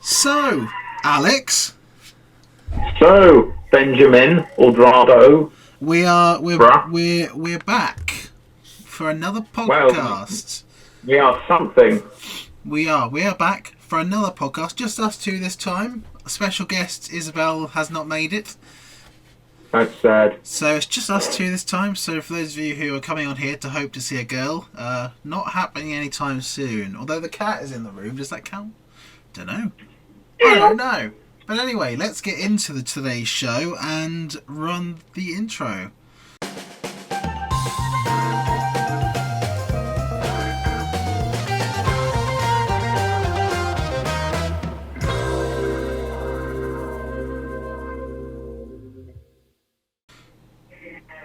So, Alex, So, Benjamin Aldrado, we're back for another well, podcast. we are something. We are back for another podcast. Just us two this time. A special guest Isabel has not made it, That's sad. so it's just us two this time. So for those of you who are coming on here to hope to see a girl, not happening anytime soon. Although the cat is in the room, does that count? Don't know. I don't know. But anyway, let's get into today's show and run the intro.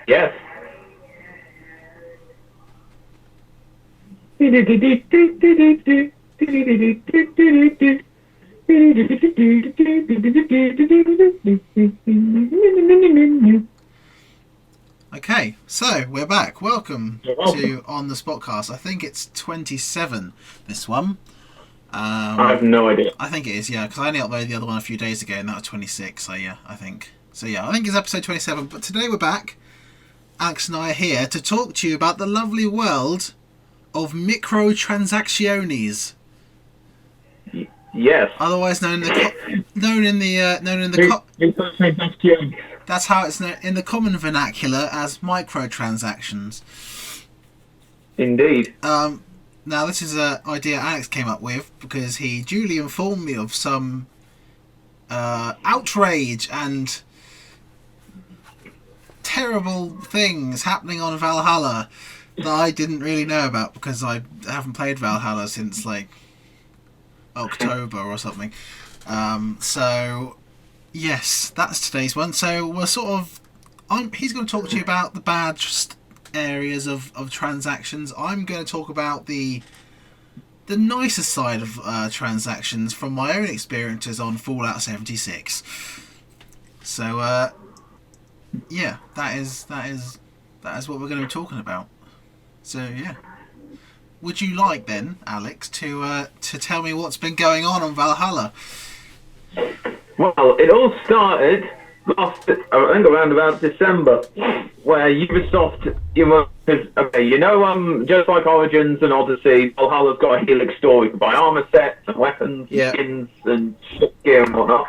Yes. Okay, so we're back. Welcome to On the Spotcast. I think it's 27, this one. I have no idea. I think it is, yeah, because I only uploaded the other one a few days ago and that was 26, so yeah, I think. So yeah, I think it's episode 27, but today we're back. Alex and I are here to talk to you about the lovely world of Microtransactions. Yes. Otherwise known in that's how it's known in the common vernacular as microtransactions. Indeed. Now this is an idea Alex came up with because he duly informed me of some outrage and terrible things happening on Valhalla that I didn't really know about because I haven't played Valhalla since like October or something. So yes, that's today's one. So we're he's going to talk to you about the bad areas of transactions. I'm going to talk about the nicer side of transactions from my own experiences on Fallout 76. So yeah, that is what we're going to be talking about. So yeah, would you like then, Alex, to tell me what's been going on Valhalla? Well, it all started I think around about December, where Ubisoft, just like Origins and Odyssey, Valhalla's got a Helix store. You can buy armor sets and weapons, and skins and ship gear and whatnot,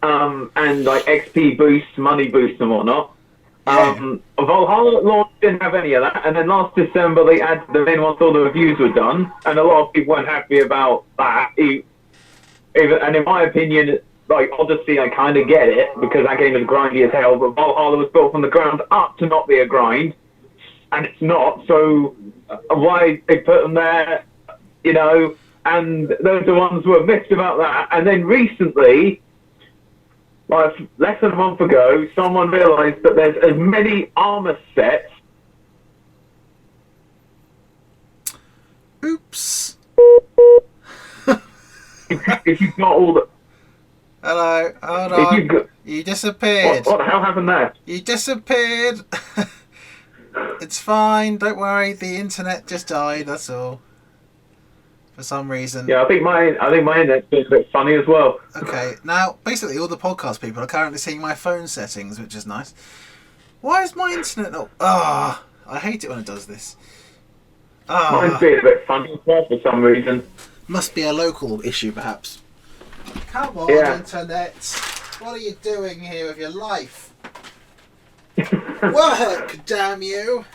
and like XP boosts, money boosts and whatnot. Valhalla at launch didn't have any of that, and then last December they added them in once all the reviews were done, and a lot of people weren't happy about that. And in my opinion, like Odyssey, I kind of get it because that game is grindy as hell, but Valhalla was built from the ground up to not be a grind, and it's not. So why they put them there, And those are the ones who were missed about that. And then recently, like less than a month ago, someone realised that there's as many armor sets. Oops. If you've got all the... Hello, hold on. You disappeared. What the hell happened there? You disappeared. It's fine, don't worry. The internet just died, that's all. For some reason. Yeah, I think my internet's been a bit funny as well. Okay, now basically all the podcast people are currently seeing my phone settings, which is nice. Why is my internet not? I hate it when it does this. Mine's been a bit funny as well for some reason. Must be a local issue, perhaps. Come on, internet. What are you doing here with your life? Work, damn you!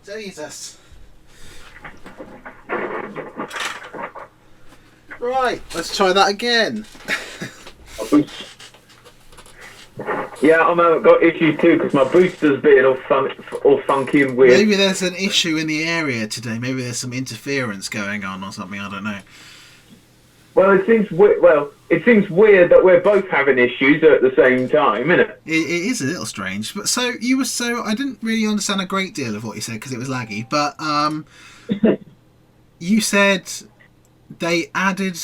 Jesus. Right, let's try that again. Yeah, I've got issues too because my booster's being all funky and weird. Maybe there's an issue in the area today. Maybe there's some interference going on or something. I don't know. Well, it seems weird that we're both having issues at the same time, isn't it? It is a little strange. But I didn't really understand a great deal of what you said because it was laggy. But you said they added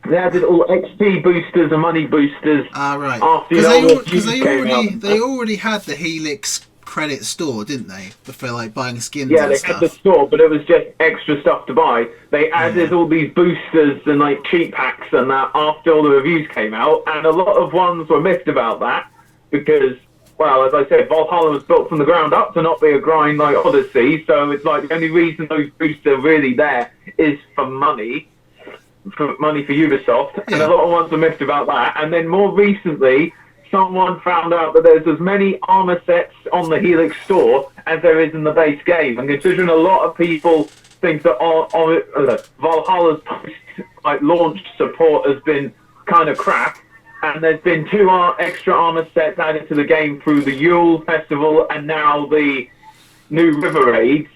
They added all XP boosters and money boosters. Ah, right. Because They already had the Helix credit store, didn't they? For like buying skins Yeah, and they stuff. had the store, but it was just extra stuff to buy. They added all these boosters and like cheat packs and that after all the reviews came out, and a lot of ones were miffed about that because, well, as I said, Valhalla was built from the ground up to not be a grind like Odyssey, so it's like the only reason those boosters are really there is for money for Ubisoft, and a lot of ones were miffed about that. And then more recently, someone found out that there's as many armor sets on the Helix store as there is in the base game. And considering a lot of people think that Valhalla's post-launch support has been kind of crap, and there's been 2 extra armor sets added to the game through the Yule Festival and now the new River Raids,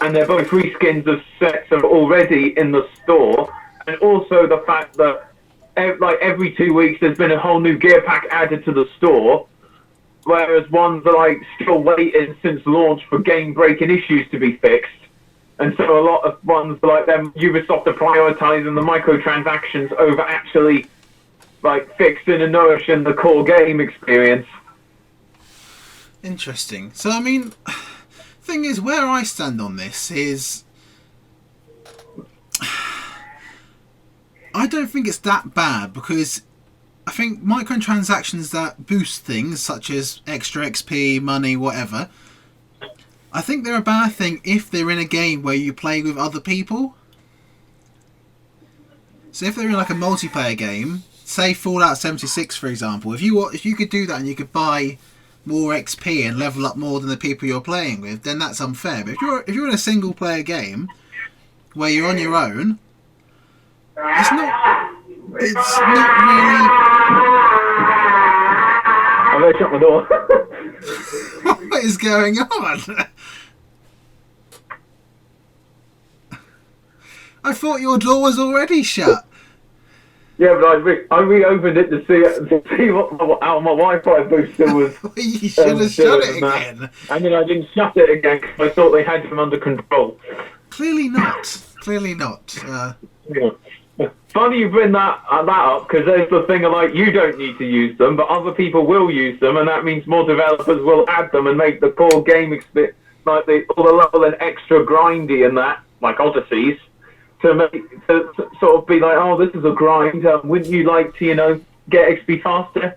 and they're both reskins of sets that are already in the store. And also the fact that every 2 weeks there's been a whole new gear pack added to the store, whereas ones are still waiting since launch for game-breaking issues to be fixed. And so a lot of ones like them, Ubisoft are prioritising the microtransactions over actually fixing and nourishing the core game experience. Interesting. So I mean, thing is, where I stand on this is, I don't think it's that bad, because I think microtransactions that boost things such as extra XP, money, whatever, I think they're a bad thing if they're in a game where you play with other people. So if they're in like a multiplayer game, say Fallout 76 for example, if you could do that and you could buy more XP and level up more than the people you're playing with, then that's unfair. But if you're in a single player game where you're on your own, it's not really. I'm going to shut my door. What is going on? I thought your door was already shut. Yeah, but I reopened it to see how my Wi-Fi booster was. You should have shut it again. And then I didn't shut it again because I thought they had them under control. Clearly not. Clearly not. Yeah. Funny you bring that up, because there's the thing of you don't need to use them, but other people will use them, and that means more developers will add them and make the core game experience all the level and extra grindy and that, like Odysseys, to sort of be like, oh, this is a grind. Wouldn't you like to, get XP faster?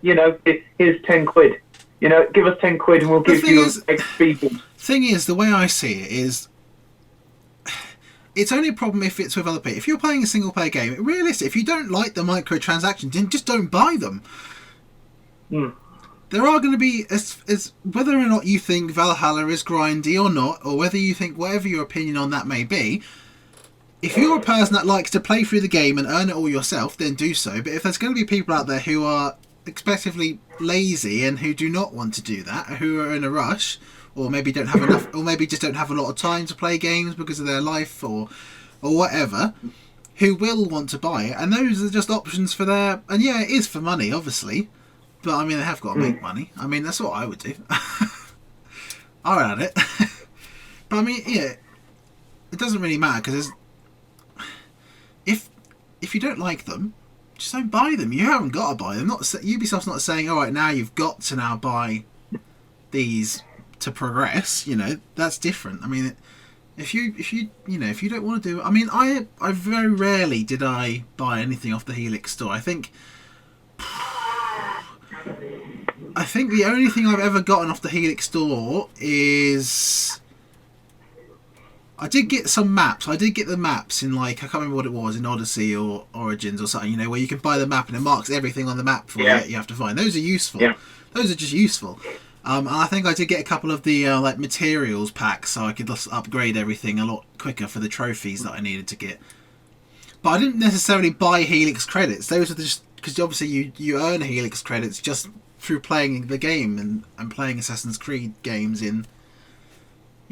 Here's 10 quid. Give us 10 quid and we'll give you XP boost. Thing is, the way I see it is, it's only a problem if it's with other people. If you're playing a single player game, realistic, if you don't like the microtransactions, then just don't buy them. There are going to be, as whether or not you think Valhalla is grindy or not, or whether you think whatever your opinion on that may be, if you're a person that likes to play through the game and earn it all yourself, then do so. But if there's going to be people out there who are expectedly lazy and who do not want to do that, who are in a rush, or maybe don't have enough, or maybe just don't have a lot of time to play games because of their life or whatever, who will want to buy it, and those are just options for their, and yeah, it is for money, obviously, but I mean, they have got to make money. I mean, that's what I would do. I had it. But I mean, yeah, it doesn't really matter, because if you don't like them, just don't buy them. You haven't got to buy them. Ubisoft's not saying, all right, now you've got to now buy these to progress. That's different. I mean, if you don't want to do it, I mean, I very rarely did I buy anything off the Helix store. I think the only thing I've ever gotten off the Helix store is, I did get some maps. I did get the maps in I can't remember what it was, in Odyssey or Origins or something, where you can buy the map and it marks everything on the map for you that you have to find. Those are useful. Yeah. Those are just useful. And I think I did get a couple of the materials packs, so I could just upgrade everything a lot quicker for the trophies that I needed to get. But I didn't necessarily buy Helix credits. Those are just because obviously you earn Helix credits just through playing the game and playing Assassin's Creed games in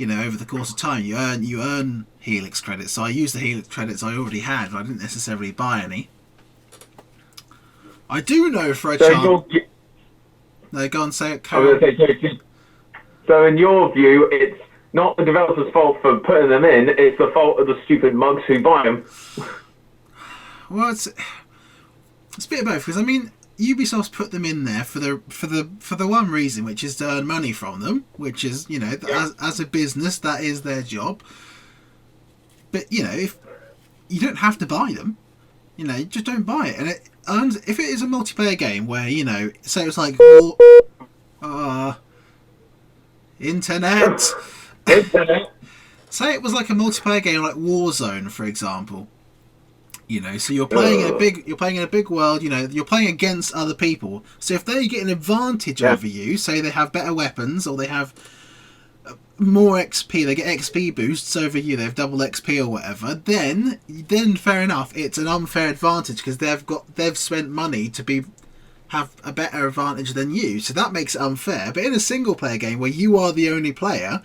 over the course of time. You earn Helix credits. So I used the Helix credits I already had, but I didn't necessarily buy any. I do know for a chance. No, go on, say it. So in your view, it's not the developer's fault for putting them in, it's the fault of the stupid mugs who buy them. Well, it's a bit of both, because I mean, Ubisoft's put them in there for the one reason, which is to earn money from them, which is, you know, as a business, that is their job. But, you know, if you don't have to buy them, you know, just don't buy it. And it earns, if it is a multiplayer game where, you know, say it's like internet. Say it was like a multiplayer game like Warzone, for example. You know, so you're playing in a big world. You know, you're playing against other people. So if they get an advantage over you, say they have better weapons or they have more XP, they get XP boosts over you. They have double XP or whatever. Then fair enough, it's an unfair advantage because they've spent money to have a better advantage than you. So that makes it unfair. But in a single player game where you are the only player,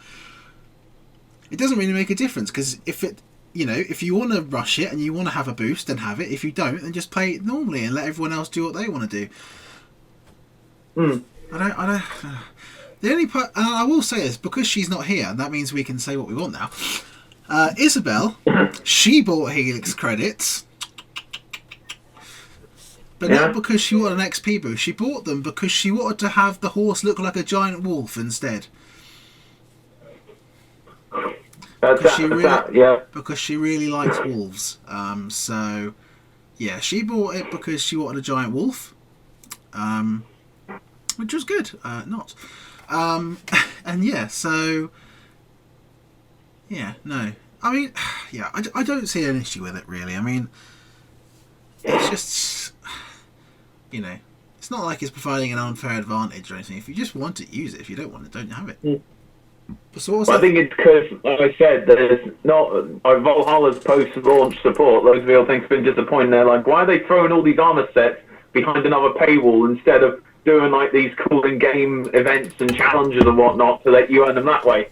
it doesn't really make a difference because if you want to rush it and you want to have a boost, then have it. If you don't, then just play it normally and let everyone else do what they want to do. I don't. The only part, and I will say this because she's not here, and that means we can say what we want now. Isabel, she bought Helix credits, but not because she wanted an XP boost. She bought them because she wanted to have the horse look like a giant wolf instead. Because she really likes wolves. So, yeah, she bought it because she wanted a giant wolf, which was good. And yeah, so yeah, no. I mean, yeah, I don't see an issue with it really. I mean, it's just, you know, it's not like it's providing an unfair advantage or anything. If you just want it, use it. If you don't want it, don't have it. So I think it's because, like I said, there's not Valhalla's post-launch support. Loads of people think it's been disappointing. They're like, why are they throwing all these armor sets behind another paywall instead of doing like these cool in-game events and challenges and whatnot to let you earn them that way?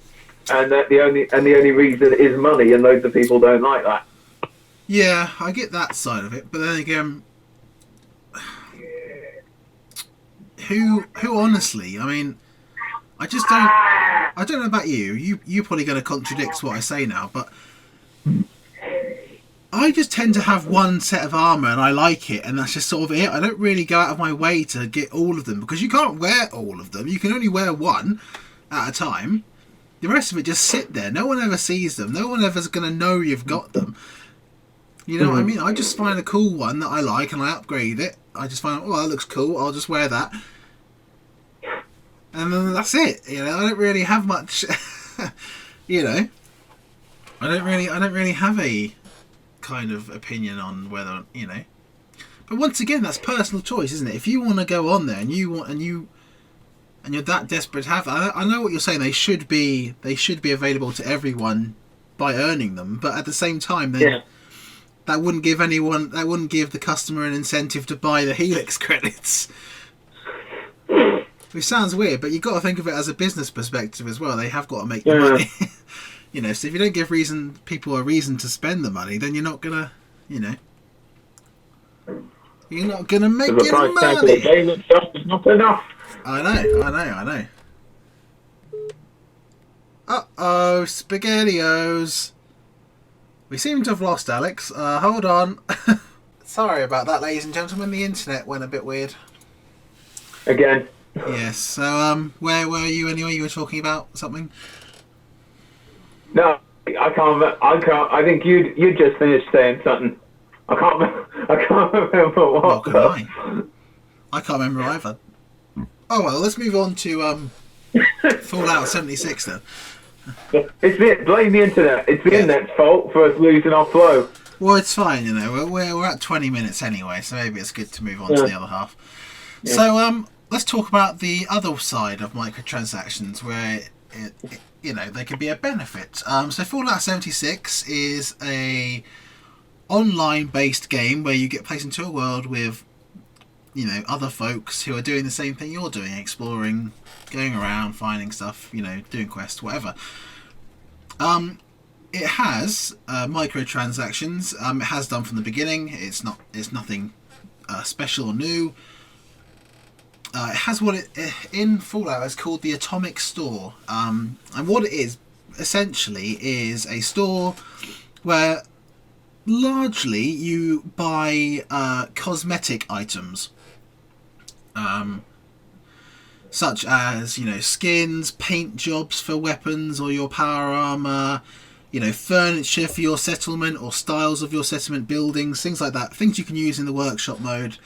And that the only reason is money, and loads of people don't like that. Yeah, I get that side of it, but then again, who honestly, I mean, I don't know about you. You're probably going to contradict what I say now, but I just tend to have one set of armour and I like it, and that's just sort of it. I don't really go out of my way to get all of them because you can't wear all of them. You can only wear one at a time. The rest of it just sit there. No one ever sees them. No one ever's going to know you've got them. You know what I mean? I just find a cool one that I like and I upgrade it. I just find, oh, that looks cool. I'll just wear that. And then that's it. You know, I don't really have much. You know, I don't really have a kind of opinion on whether, you know. But once again, that's personal choice, isn't it? If you want to go on there and you're that desperate to have, I know what you're saying. They should be available to everyone by earning them. But at the same time, that wouldn't give the customer an incentive to buy the Helix credits. Which sounds weird, but you've got to think of it as a business perspective as well. They have got to make the money. You know, so if you don't give people a reason to spend the money, then you're not gonna, you know, you're not gonna make any money. The game itself is not enough. I know. Uh-oh, SpaghettiOs. We seem to have lost Alex. Hold on. Sorry about that, ladies and gentlemen. The internet went a bit weird. Again. Yes, so where were you anyway? You were talking about something? No, I can't. I think you just finished saying something. I can't remember what. I can't remember either. Oh well, let's move on to Fallout 76 then. Blame the internet. It's the internet's fault for us losing our flow. Well, it's fine, you know. We're at 20 minutes anyway, so maybe it's good to move on to the other half. Yeah. So let's talk about the other side of microtransactions, where you know, they can be a benefit. So Fallout 76 is a online-based game where you get placed into a world with, you know, other folks who are doing the same thing you're doing, exploring, going around, finding stuff, you know, doing quests, whatever. It has microtransactions. It has done from the beginning. It's nothing special or new. It has what in Fallout is called the Atomic Store, and what it is essentially is a store where largely you buy cosmetic items. such as, you know, skins, paint jobs for weapons or your power armor, you know, furniture for your settlement or styles of your settlement buildings, things like that, things you can use in the workshop mode,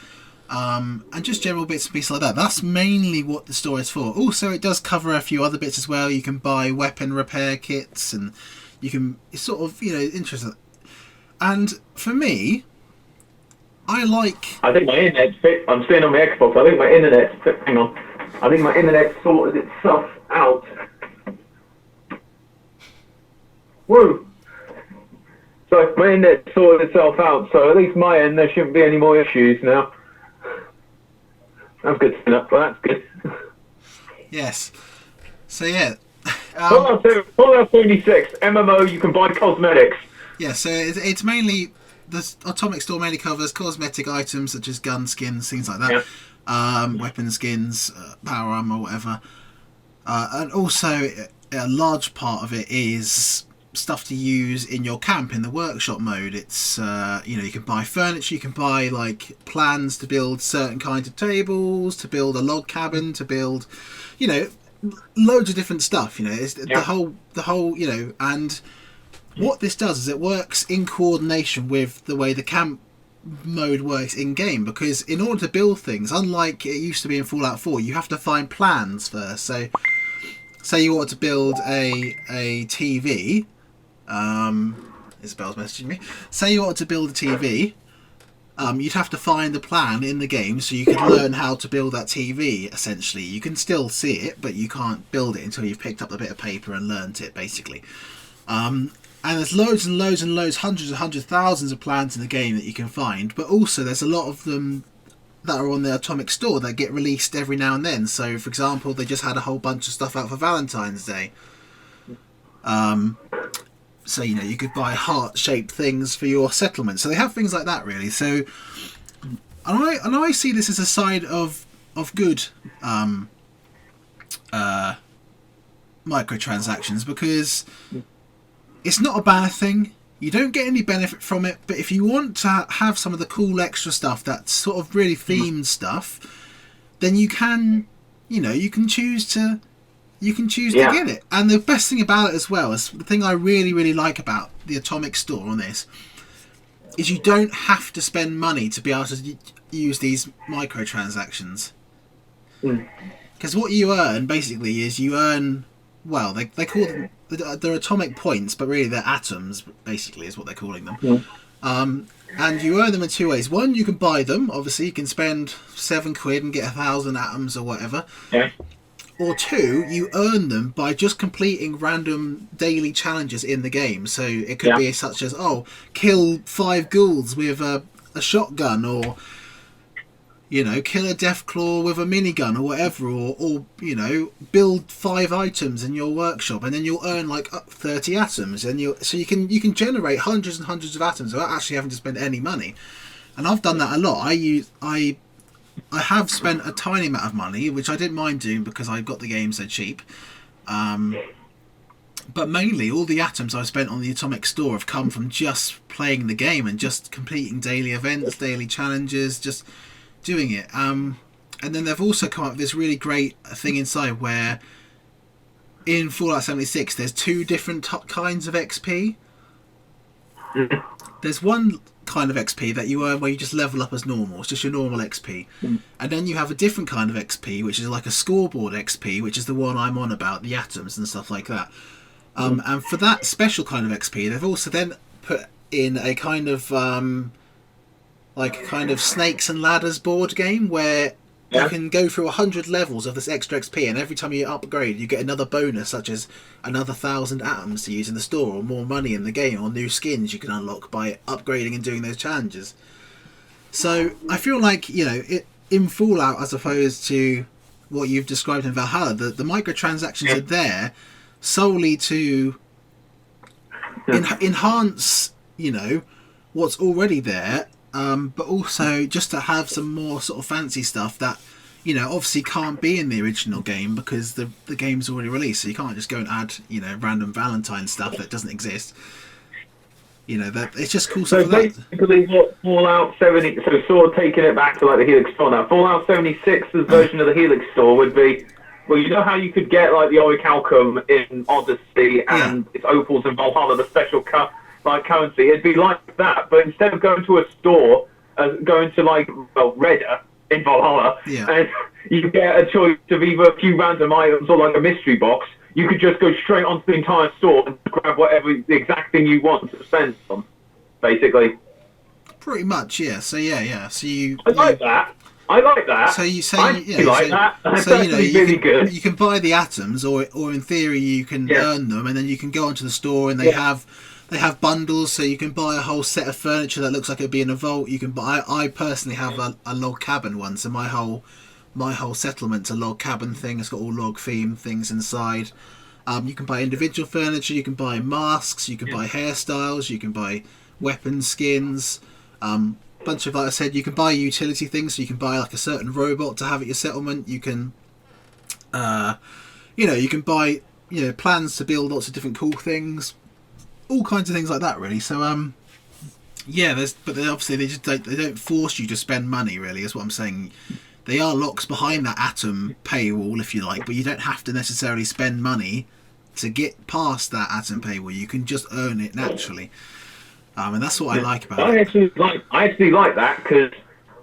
and just general bits and pieces like that. That's mainly what the store is for. Also, it does cover a few other bits as well. You can buy weapon repair kits, and you can, it's sort of, you know, interesting. And for me, I think my internet's fit. I'm staying on my Xbox. I think my internet's fit. Hang on. I think my internet sorted itself out. Woo! So my internet sorted itself out. So at least my end, there shouldn't be any more issues now. That's good to know. Well, that's good. Yes. So yeah. Fallout 76 MMO. You can buy cosmetics. Yeah. So it's mainly, the Atomic Store mainly covers cosmetic items such as gun skins, things like that. Yeah. Weapon skins, power armor, whatever. And also, a large part of it is stuff to use in your camp in the workshop mode. It's you know, you can buy furniture, you can buy like plans to build certain kinds of tables, to build a log cabin, to build, you know, loads of different stuff. You know, it's the whole you know. And what this does is it works in coordination with the way the camp mode works in game, because in order to build things, unlike it used to be in Fallout 4, you have to find plans first. So say you want to build a TV, Isabel's messaging me. Say you want to build a TV, you'd have to find the plan in the game so you can learn how to build that TV. Essentially, you can still see it, but you can't build it until you've picked up a bit of paper and learnt it, basically. And there's loads and loads and loads, hundreds and hundreds, thousands of plans in the game that you can find. But also there's a lot of them that are on the Atomic Store that get released every now and then. So, for example, they just had a whole bunch of stuff out for Valentine's Day. So, you know, you could buy heart-shaped things for your settlement. So they have things like that, really. So, and I see this as a side of good microtransactions, because it's not a bad thing. You don't get any benefit from it, but if you want to have some of the cool extra stuff, that's sort of really themed stuff, then you can, you know, you can choose to get it. And the best thing about it as well, is the thing I really, really like about the Atomic Store on this, is you don't have to spend money to be able to use these microtransactions. Because what you earn, basically, is you earn, well, they call them, they're atomic points, but really they're atoms, basically, is what they're calling them. And you earn them in two ways. One, you can buy them. Obviously, you can spend £7 and get 1,000 atoms or whatever. Yeah. Or two, you earn them by just completing random daily challenges in the game. So it could be such as, kill 5 ghouls with a shotgun, or, you know, kill a Deathclaw with a minigun or whatever, or you know, build 5 items in your workshop, and then you'll earn like 30 atoms, and you can generate hundreds and hundreds of atoms without actually having to spend any money. And I've done that a lot. I have spent a tiny amount of money, which I didn't mind doing because I got the game so cheap. But mainly all the atoms I've spent on the Atomic Store have come from just playing the game and just completing daily events, daily challenges, just doing it. And then they've also come up with this really great thing inside where in Fallout 76 there's 2 different kinds of XP. There's one kind of XP that you earn where you just level up as normal. It's just your normal XP. And then you have a different kind of XP, which is like a scoreboard XP, which is the one I'm on about, the atoms and stuff like that. And for that special kind of XP, they've also then put in a kind of snakes and ladders board game where you can go through 100 levels of this extra XP, and every time you upgrade you get another bonus, such as another 1,000 atoms to use in the store, or more money in the game, or new skins you can unlock by upgrading and doing those challenges. So I feel like, you know, in Fallout, as opposed to what you've described in Valhalla, the microtransactions are there solely to enhance, you know, what's already there, but also just to have some more sort of fancy stuff that, you know, obviously can't be in the original game because the game's already released, so you can't just go and add, you know, random Valentine stuff that doesn't exist. that it's just cool So stuff like that. basically, what Fallout 70, so sort of taking it back to like the Helix Store now, Fallout 76's version of the Helix Store would be, well, you know how you could get like the Orichalcum in Odyssey and its Opals in Valhalla, the special currency. It'd be like that, but instead of going to a store, going to Redder in Valhalla, and you get a choice of either a few random items or like a mystery box. You could just go straight onto the entire store and grab whatever the exact thing you want to spend on, basically. Pretty much, yeah. So So I like that. So you say that. That's so really good. You can buy the atoms, or in theory you can earn them, and then you can go onto the store and they have bundles, so you can buy a whole set of furniture that looks like it'd be in a vault. You can buy. I personally have a log cabin one, so my whole settlement's a log cabin thing. It's got all log theme things inside. You can buy individual furniture. You can buy masks. You can buy hairstyles. You can buy weapon skins. Bunch of, like I said, you can buy utility things. So you can buy like a certain robot to have at your settlement. You can, you can buy plans to build lots of different cool things, all kinds of things like that. Really. So but then obviously they don't force you to spend money. Really, is what I'm saying. They are locks behind that Atom paywall, if you like, but you don't have to necessarily spend money to get past that Atom paywall. You can just earn it naturally, and that's what I like about it. I actually like that because,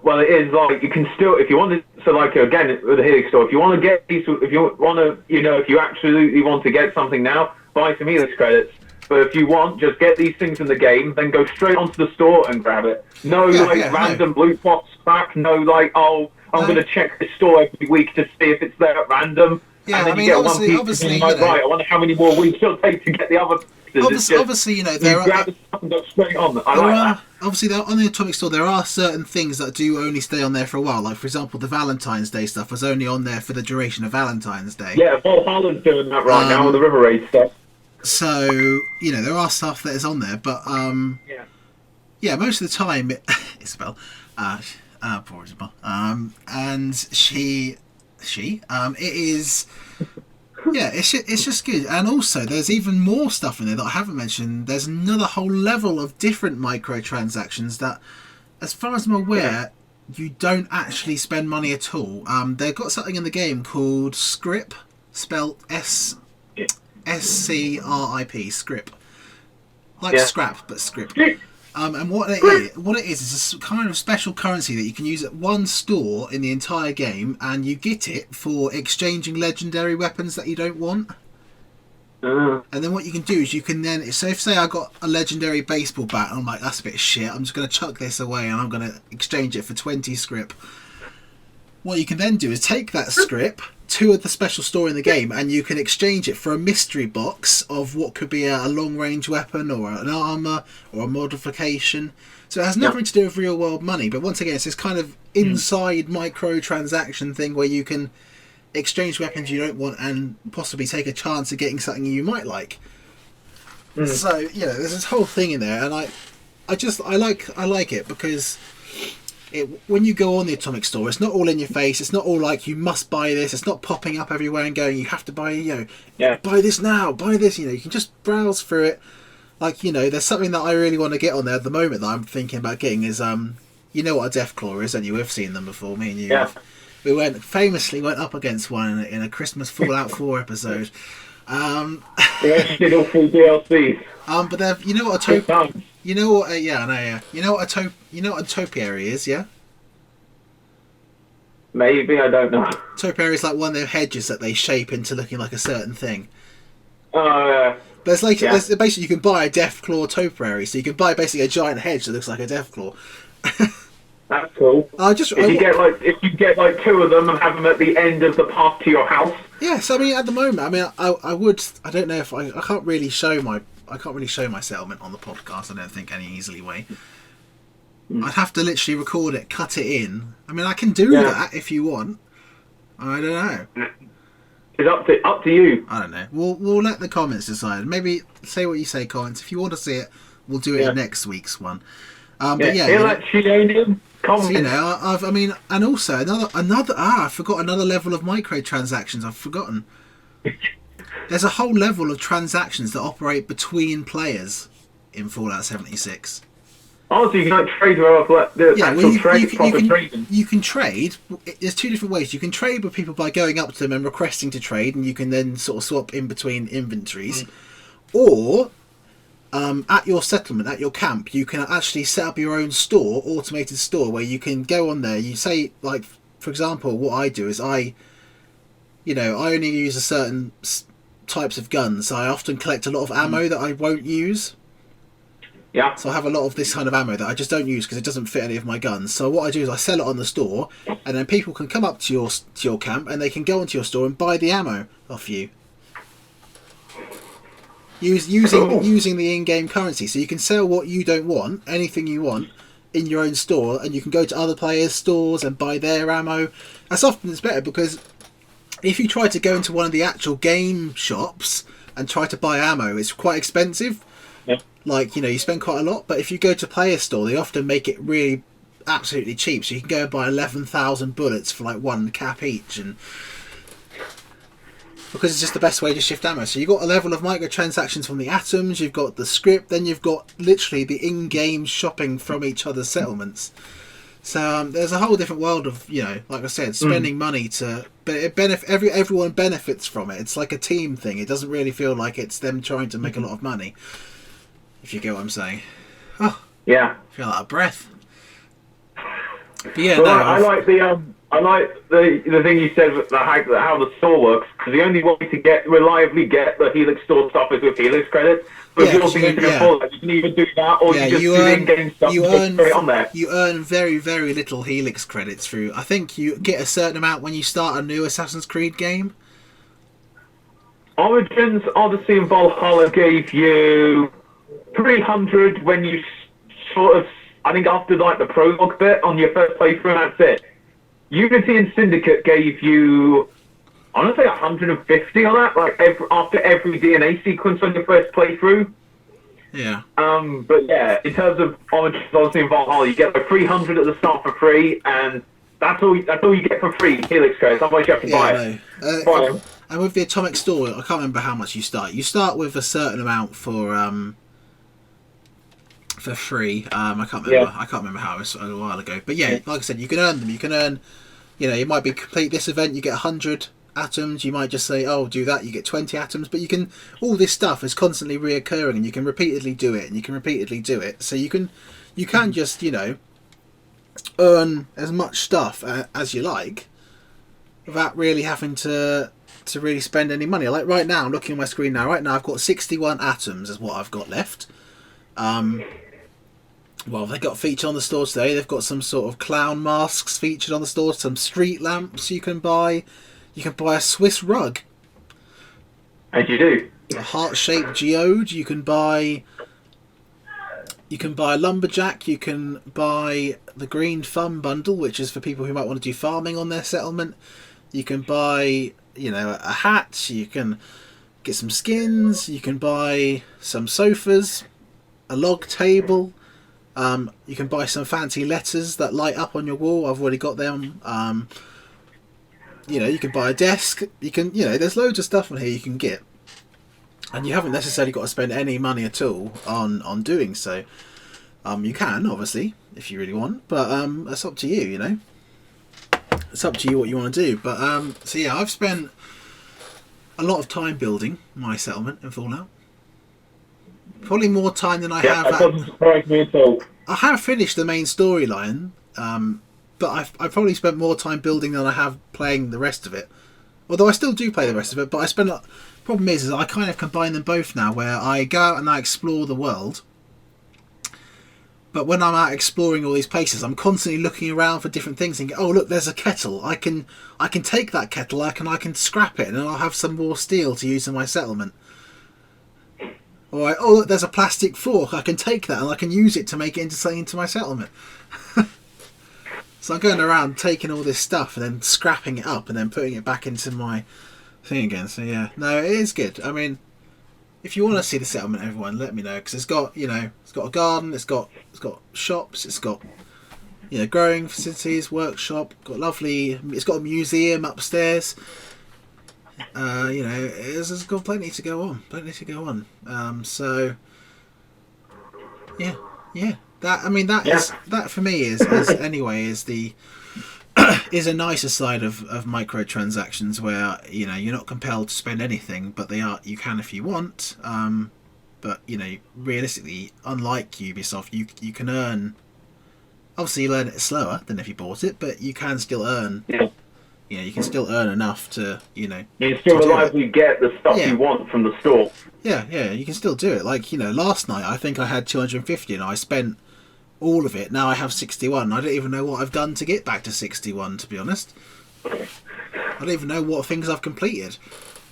well, it is like you can still, if you want to. So, like again, with the Helix Store, if you want to get these, if you want to, if you absolutely want to get something now, buy some Helix credits. But if you want, just get these things in the game, then go straight onto the store and grab it. No random loot box crap. No I'm going to check the store every week to see if it's there at random. Yeah, and then you get one piece and you're like, right, I wonder how many more weeks it'll take to get the other pieces. Obviously, there are... grab the stuff and go straight on. I like that. Obviously, on the Atomic Store, there are certain things that do only stay on there for a while. Like, for example, the Valentine's Day stuff was only on there for the duration of Valentine's Day. Yeah, Valhalla's doing that right now with the River Raid stuff. So, there are stuff that is on there, but, most of the time, Isabel... poor Isabel. And it is, it's just good. And also, there's even more stuff in there that I haven't mentioned. There's another whole level of different microtransactions that, as far as I'm aware, you don't actually spend money at all. They've got something in the game called Scrip, spelled SCRIP, Scrip. Like scrap, but Scrip. And what it is a kind of special currency that you can use at one store in the entire game, and you get it for exchanging legendary weapons that you don't want. And then what you can do is you can then, so if say I got a legendary baseball bat and I'm like, that's a bit of shit, I'm just going to chuck this away and I'm going to exchange it for 20 scrip. What you can then do is take that scrip to the special store in the game and you can exchange it for a mystery box of what could be a long range weapon or an armour or a modification. So it has nothing to do with real world money, but once again it's this kind of inside microtransaction thing where you can exchange weapons you don't want and possibly take a chance of getting something you might like. So there's this whole thing in there, and I like it because when you go on the Atomic Store, it's not all in your face. It's not all like you must buy this. It's not popping up everywhere and going you have to buy buy this now, buy this. You can just browse through it. Like there's something that I really want to get on there at the moment that I'm thinking about getting is you know what a Deathclaw is, and we've seen them before. Me and you. Yeah. We famously went up against one in a Christmas Fallout 4 episode. Did all three DLCs. But they've, you know what a topiary is, yeah? Maybe, I don't know. Topiary is like one of their hedges that they shape into looking like a certain thing. Oh, yeah. There's basically you can buy a Deathclaw topiary, so you can buy basically a giant hedge that looks like a Deathclaw. That's cool. If you get like two of them and have them at the end of the path to your house. Yes, I mean at the moment, I don't know if I can't really show my settlement on the podcast. I don't think any easily way. I'd have to literally record it, cut it in. I mean, I can do that if you want. I don't know. It's up to you. I don't know. We'll let the comments decide. Maybe say what you say, comments. If you want to see it, we'll do it in next week's one. But comments. So, and also I forgot another level of microtransactions. I've forgotten. There's a whole level of transactions that operate between players in Fallout 76. Oh, so you can like trade with the actual trading. You can trade. There's two different ways. You can trade with people by going up to them and requesting to trade, and you can then sort of swap in between inventories. Or at your settlement, at your camp, you can actually set up your own store, automated store, where you can go on there. You say, like, for example, what I do is I only use a certain types of guns. So I often collect a lot of ammo that I won't use. Yeah. So I have a lot of this kind of ammo that I just don't use because it doesn't fit any of my guns. So what I do is I sell it on the store, and then people can come up to your camp and they can go into your store and buy the ammo off you. Using the in-game currency, so you can sell what you don't want, anything you want, in your own store, and you can go to other players' stores and buy their ammo. That's often it's better because if you try to go into one of the actual game shops and try to buy ammo, it's quite expensive. Yeah. Like, you spend quite a lot, but if you go to player store, they often make it really absolutely cheap. So you can go and buy 11,000 bullets for like 1 cap each, and because it's just the best way to shift ammo. So you've got a level of microtransactions from the atoms, you've got the script, then you've got literally the in-game shopping from each other's settlements. So there's a whole different world of, like I said, spending money to... But everyone benefits from it. It's like a team thing. It doesn't really feel like it's them trying to make a lot of money, if you get what I'm saying. Oh, yeah. I feel out of breath. But yeah, well, I like the thing you said with how the store works, because the only way to reliably get the Helix store stuff is with Helix credits. But if you're thinking you can either do that or you just do in-game stuff straight on there. You earn very, very little Helix credits through. I think you get a certain amount when you start a new Assassin's Creed game. Origins, Odyssey and Valhalla gave you 300 when you sort of, I think after like the prologue bit on your first playthrough, and that's it. Unity and Syndicate gave you, I want to say 150 on that, like after every DNA sequence on your first playthrough. Yeah. But yeah, in terms of Origins, Odyssey and Valhalla, you get like 300 at the start for free, and that's all you get for free, Helix credits, otherwise you have to buy it. And with the Atomic Store, I can't remember how much you start. You start with a certain amount for free. I can't remember how it was a while ago. But yeah, like I said, you can earn them. You can earn, you might be complete this event, you get 100 atoms. You might just say, oh, do that, you get 20 atoms. But you can, all this stuff is constantly reoccurring, and you can repeatedly do it, and you can repeatedly do it. So you can just, earn as much stuff as you like without really having to really spend any money. Like right now, I'm looking at my screen now. Right now, I've got 61 atoms is what I've got left. Well, they got featured on the store today. They've got some sort of clown masks featured on the store. Some street lamps you can buy. You can buy a Swiss rug. As you do. A heart-shaped geode. You can buy a lumberjack. You can buy the green thumb bundle, which is for people who might want to do farming on their settlement. You can buy, a hat. You can get some skins. You can buy some sofas, a log table. You can buy some fancy letters that light up on your wall. I've already got them. You can buy a desk. You can, there's loads of stuff on here you can get, and you haven't necessarily got to spend any money at all on doing so. You can, obviously, if you really want, but that's up to you. It's up to you what you want to do. But so yeah, I've spent a lot of time building my settlement in Fallout. Probably more time than I have. That doesn't surprise me at all. I have finished the main storyline, but I've probably spent more time building than I have playing the rest of it. Although I still do play the rest of it, but I spend. Problem is I kind of combine them both now, where I go out and I explore the world. But when I'm out exploring all these places, I'm constantly looking around for different things and go, oh look, there's a kettle. I can take that kettle. I can scrap it, and then I'll have some more steel to use in my settlement. Or oh look, there's a plastic fork. I can take that and I can use it to make it into something into my settlement. So I'm going around taking all this stuff and then scrapping it up and then putting it back into my thing again. So yeah, no, it is good. I mean, if you want to see the settlement, everyone, let me know, because it's got it's got a garden, it's got shops, it's got growing facilities, workshop, it's got a museum upstairs. It's got plenty to go on. So Yeah, yeah. That Yeah. is that for me is anyway is the is a nicer side of microtransactions where you're not compelled to spend anything, but you can if you want. But realistically, unlike Ubisoft, you can earn. Obviously, you earn it slower than if you bought it, but you can still earn. Yeah. You can still earn enough to You to still do it. reliably get the stuff Yeah, you want from the store. yeah. You can still do it. Like last night I think I had 250 and I spent all of it. Now I have 61. I don't even know what I've done to get back to 61. To be honest, I don't even know what things I've completed.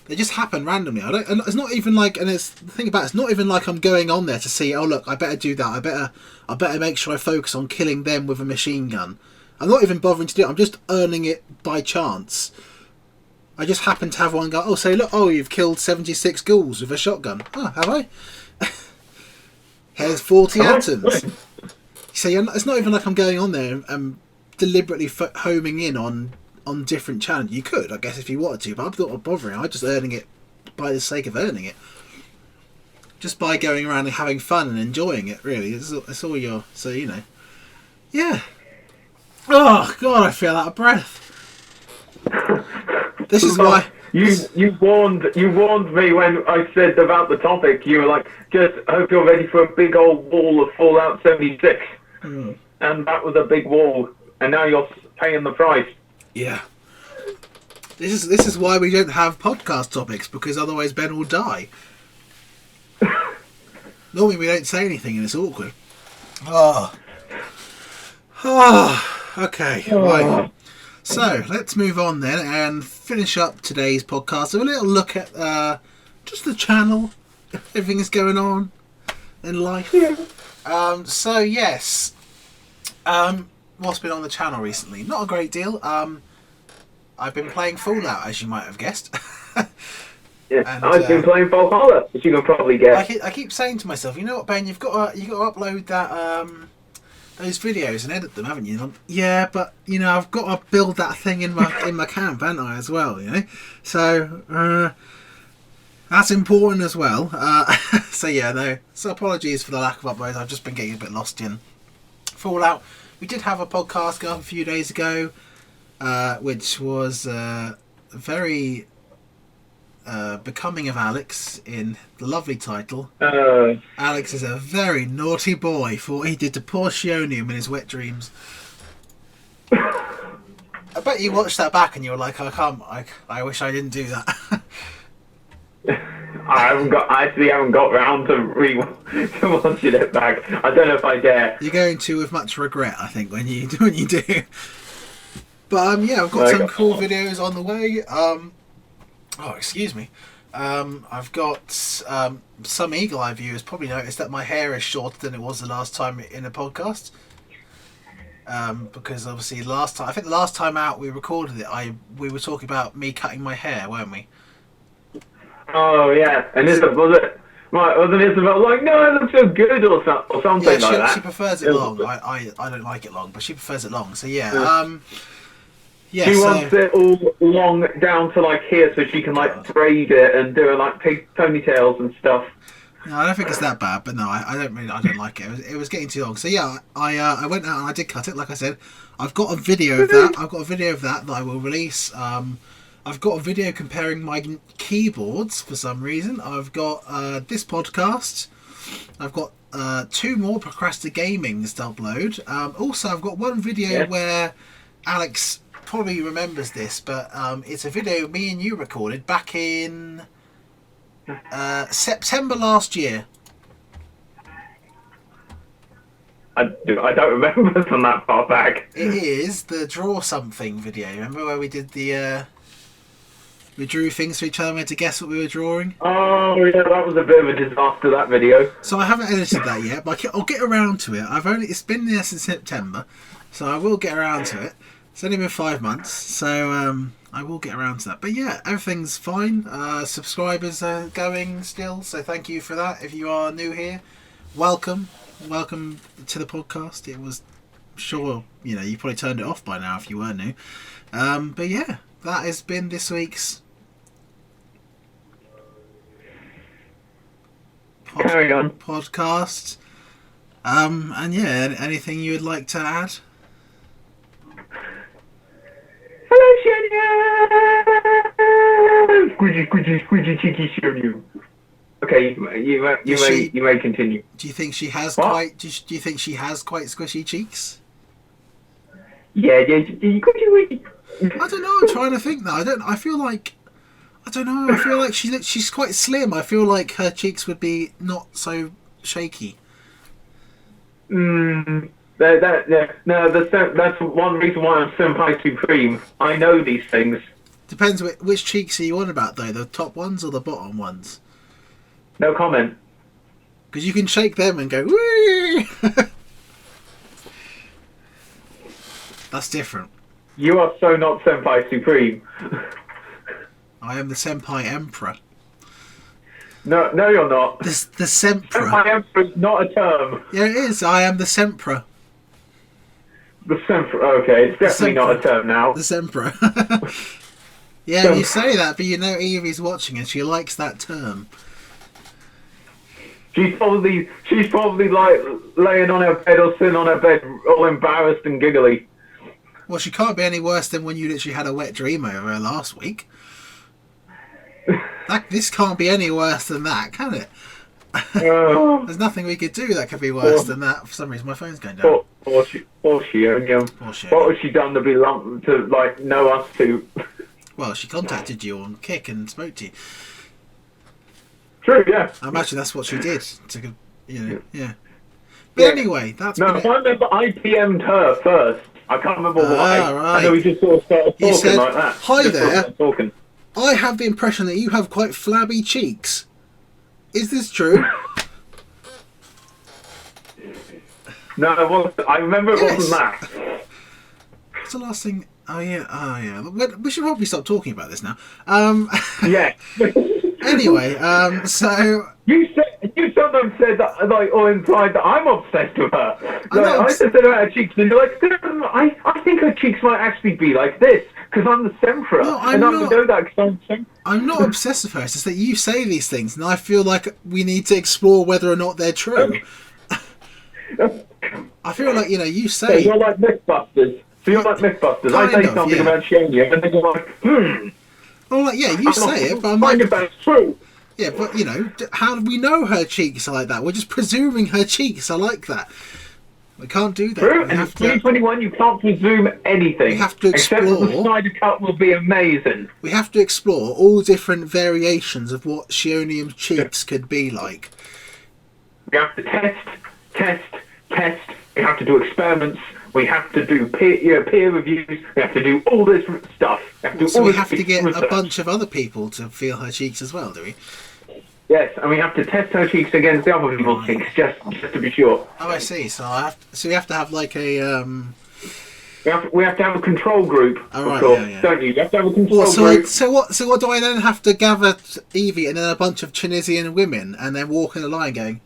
They just happen randomly. I don't. And it's not even like. And it's the thing about it's not even like I'm going on there to see. Oh look, I better do that. I better make sure I focus on killing them with a machine gun. I'm not even bothering to do it. I'm just earning it by chance. I just happen to have one go. Oh, say look. Oh, you've killed 76 ghouls with a shotgun. Oh, have I? Here's 40 atoms. So it's not even like I'm going on there and deliberately homing in on different challenges. You could, I guess, if you wanted to, but I'm not bothering. I'm just earning it by the sake of earning it. Just by going around and having fun and enjoying it, really. It's all your... So, Yeah. Oh, God, I feel out of breath. This is why... You warned me when I said about the topic. You were like, just hope you're ready for a big old wall of Fallout 76. Mm. And that was a big wall. And now you're paying the price. Yeah. This is why we don't have podcast topics, because otherwise Ben will die. Normally we don't say anything and it's awkward. Oh. Okay. Right. So let's move on then and finish up today's podcast. So a little look at just the channel, everything is going on in life. So yes. What's been on the channel recently? Not a great deal. I've been playing Fallout, as you might have guessed. Yeah, and, I've been playing Valhalla, as you can probably guess. I keep saying to myself, you know what, Ben, you've got to upload that those videos and edit them, haven't you? Yeah, but I've got to build that thing in my camp, haven't I, as well? So that's important as well. So yeah, no. So apologies for the lack of uploads. I've just been getting a bit lost in Fallout. We did have a podcast go up a few days ago, which was very becoming of Alex in the lovely title. Alex is a very naughty boy for what he did to poor Shionium in his wet dreams. I bet you watched that back and you were like, I wish I didn't do that. I actually haven't got round to watching it back. I don't know if I dare. You're going to with much regret, I think, when you do. But yeah, I've got some cool videos on the way. Excuse me. I've got some Eagle Eye viewers probably noticed that my hair is shorter than it was the last time in a podcast. Because obviously the last time out we recorded it, we were talking about me cutting my hair, weren't we? Oh yeah, and wasn't Isabel like, no, it looks so good or something like that? She prefers it long. I don't like it long, but she prefers it long. So yeah. She wants it all long down to like here, so she can like braid it and do like ponytails and stuff. No, I don't think it's that bad, but no, I don't like it. It was getting too long. So yeah, I went out and I did cut it. Like I said, I've got a video of that. I will release. I've got a video comparing my keyboards for some reason. I've got this podcast. I've got 2 more Procrastinate Gamings to upload. Also, I've got one video where Alex probably remembers this, but it's a video me and you recorded back in September last year. I don't remember from that far back. It is the Draw Something video. Remember where we did we drew things for each other and we had to guess what we were drawing? Oh yeah, that was a bit of a disaster, that video. So I haven't edited that yet, but I'll get around to it. It's been there since September, so I will get around to it. It's only been 5 months, so I will get around to that. But yeah, everything's fine. Subscribers are going still, so thank you for that. If you are new here, welcome to the podcast. It was sure you probably turned it off by now if you were new. But yeah, that has been this week's Carry on podcast. And yeah, anything you would like to add? Hello, Shania! Squidgy, cheeky Shania. Okay, you may continue. Do you think she has what? quite? Do you think she has quite squishy cheeks? Yeah. I don't know. I'm trying to think now. I feel like she's quite slim. I feel like her cheeks would be not so shaky. That's one reason why I'm Senpai Supreme. I know these things. Depends which cheeks are you on about though, the top ones or the bottom ones? No comment. Because you can shake them and go, whee! That's different. You are so not Senpai Supreme. I am the Senpai Emperor. No, you're not. The Sempra. Senpai Emperor is not a term. Yeah, it is. I am the Sempra. The Sempra. Okay, it's definitely not a term now. The Sempra. Yeah, you say that, but you know Evie's watching and she likes that term. She's probably like laying on her bed or sitting on her bed, all embarrassed and giggly. Well, she can't be any worse than when you literally had a wet dream over her last week. This can't be any worse than that, can it? There's nothing we could do that could be worse than that. For some reason, my phone's going down. Poor Shionium. What has she done to be lumped to know us two? Well, she contacted you on Kick and spoke to you. True, yeah. I imagine that's what she did. Yeah. But anyway, that's. No, I remember I PM'd her first. I can't remember why. Right. I know we just sort of started talking like that. Hi there. I have the impression that you have quite flabby cheeks. Is this true? No, it wasn't. I remember it wasn't that. What's the last thing? Oh yeah. We should probably stop talking about this now. Yeah. Anyway, so you sometimes said that, or implied that I'm obsessed with her. I just said about her cheeks, and you're like, I think her cheeks might actually be like this because I'm the Sempra, I know that because I'm Sempra. I'm not obsessed with her. It's just that you say these things, and I feel like we need to explore whether or not they're true. I feel like you say. So you're like Mythbusters. I say something about Shania, and then you're like, Well, you say it, but I'm like, that's true. Yeah, but how do we know her cheeks are like that? We're just presuming her cheeks are like that. We can't do that. True, and in 2021 you can't presume anything. We have to explore. Except for the Snyder Cut will be amazing. We have to explore all different variations of what Shionium's cheeks could be like. We have to test. We have to do experiments. We have to do peer reviews. We have to do all this stuff. We have to get a bunch of other people to feel her cheeks as well, do we? Yes, and we have to test her cheeks against the other people's cheeks, just to be sure. Oh, I see. So we have to have like a. We have to have a control group. Oh, right, yeah. Don't you? You have to have a control group. So what do I then have to gather Evie and then a bunch of Tunisian women and then walk in a line going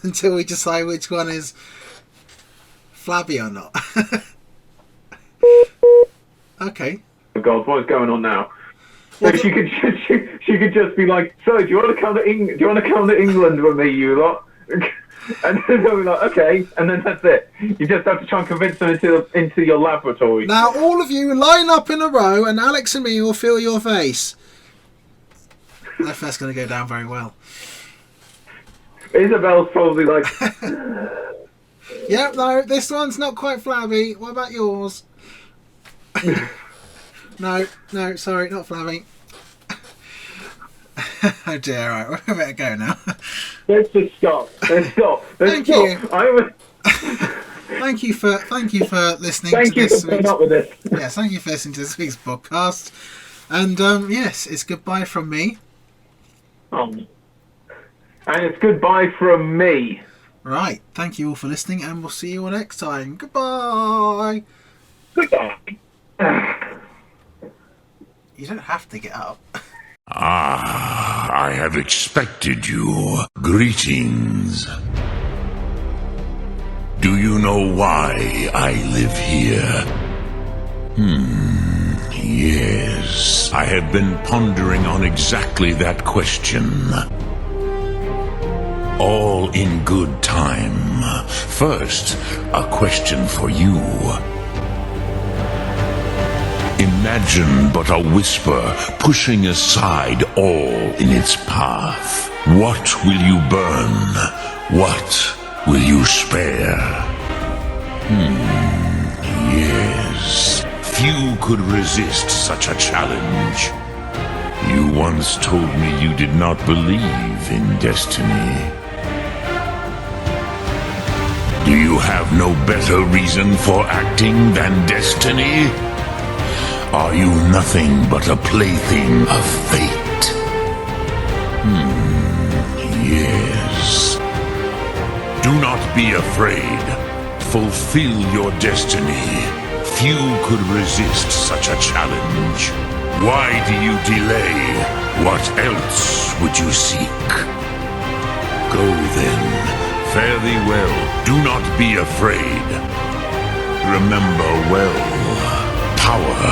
until we decide which one is flabby or not? Okay. Oh God, what is going on now? Well, she could just be like, "So, do you want to come to England with me, you lot?" And then they'll be like, "Okay," and then that's it. You just have to try and convince them into your laboratory. Now, all of you line up in a row, and Alex and me will fill your face. That's going to go down very well. Isabel's probably like, "Yep, no, this one's not quite flabby. What about yours?" No, sorry, not flabby. Oh dear, right, we better go now. Let's just stop. Thank you. Thank you for listening to this week's... Yes, thank you for listening to this week's podcast. And yes, it's goodbye from me. And it's goodbye from me. Right, thank you all for listening, and we'll see you all next time. Goodbye. Goodbye. You don't have to get up. I have expected you. Greetings. Do you know why I live here? Yes. I have been pondering on exactly that question. All in good time. First, a question for you. Imagine but a whisper pushing aside all in its path. What will you burn? What will you spare? Yes. Few could resist such a challenge. You once told me you did not believe in destiny. Do you have no better reason for acting than destiny? Are you nothing but a plaything of fate? Yes. Do not be afraid. Fulfill your destiny. Few could resist such a challenge. Why do you delay? What else would you seek? Go then. Fare thee well. Do not be afraid. Remember well. Power,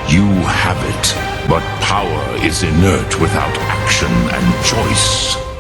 you have it, but power is inert without action and choice.